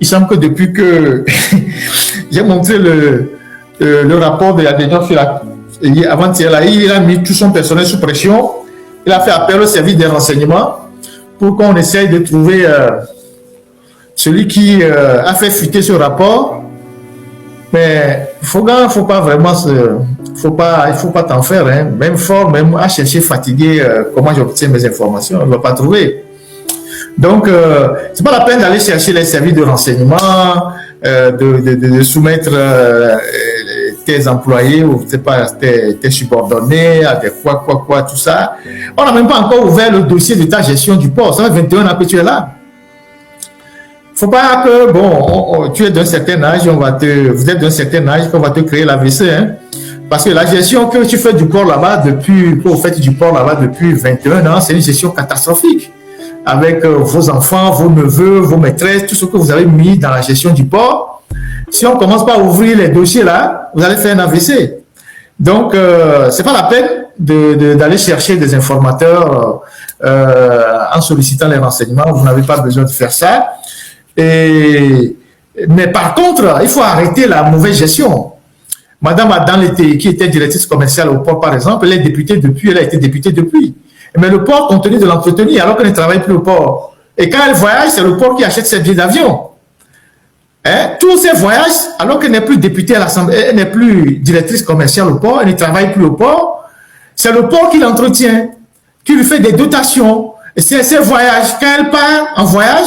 il semble que depuis que j'ai montré le rapport de la dernière fois, avant-hier, là, il a mis tout son personnel sous pression. Il a fait appel au service des renseignements pour qu'on essaye de trouver celui qui a fait fuiter ce rapport. Mais il faut pas vraiment il faut pas t'en faire, hein. Même fort, même à chercher fatigué, comment j'obtiens mes informations, on ne va pas trouver. Donc, c'est pas la peine d'aller chercher les services de renseignement, de soumettre tes employés ou tes subordonnés à des quoi, tout ça. On n'a même pas encore ouvert le dossier de ta gestion du port. Ça fait 21 ans que tu es là. Faut pas que, bon, tu es d'un certain âge, vous êtes d'un certain âge qu'on va te créer l'AVC, hein. Parce que la gestion que tu fais du port là-bas depuis 21 ans, c'est une gestion catastrophique. Avec vos enfants, vos neveux, vos maîtresses, tout ce que vous avez mis dans la gestion du port. Si on commence pas à ouvrir les dossiers là, vous allez faire un AVC. Donc, c'est pas la peine d'aller chercher des informateurs en sollicitant les renseignements. Vous n'avez pas besoin de faire ça. Mais par contre, il faut arrêter la mauvaise gestion. Madame Adan, qui était directrice commerciale au port, par exemple, elle a été députée depuis. Mais le port continue de l'entretenir alors qu'elle ne travaille plus au port. Et quand elle voyage, c'est le port qui achète ses billets d'avion. Hein? Tous ces voyages, alors qu'elle n'est plus députée à l'Assemblée, elle n'est plus directrice commerciale au port, elle ne travaille plus au port, c'est le port qui l'entretient, qui lui fait des dotations. Et c'est ces voyages, quand elle part en voyage,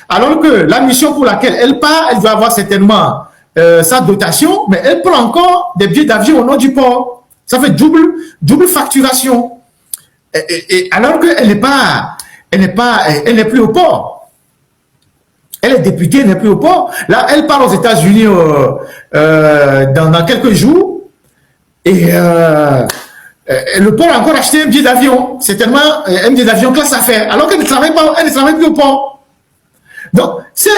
alors que la mission pour laquelle elle part, elle doit avoir certainement sa dotation, mais elle prend encore des billets d'avion au nom du port. Ça fait double facturation. Et alors qu'elle n'est plus au port. Elle est députée, elle n'est plus au port. Là, elle part aux États-Unis dans quelques jours. Et le port a encore acheté un billet d'avion. C'est tellement un billet d'avion classe affaires. Alors qu'elle ne travaille pas, elle ne travaille plus au port. Donc, ces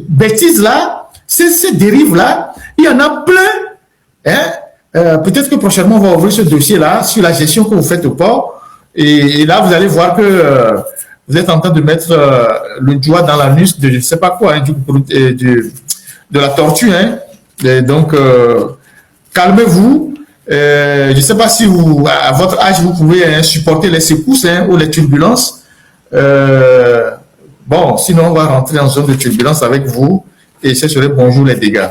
bêtises-là, ces dérives-là, il y en a plein. Hein? Peut-être que prochainement, on va ouvrir ce dossier-là sur la gestion que vous faites au port. Et là, vous allez voir que vous êtes en train de mettre le doigt dans l'anus de je ne sais pas quoi, hein, de la tortue. Hein. Et donc, calmez-vous. Je ne sais pas si à votre âge, vous pouvez supporter les secousses ou les turbulences. Bon, sinon, on va rentrer en zone de turbulence avec vous. Et ce serait bonjour les dégâts.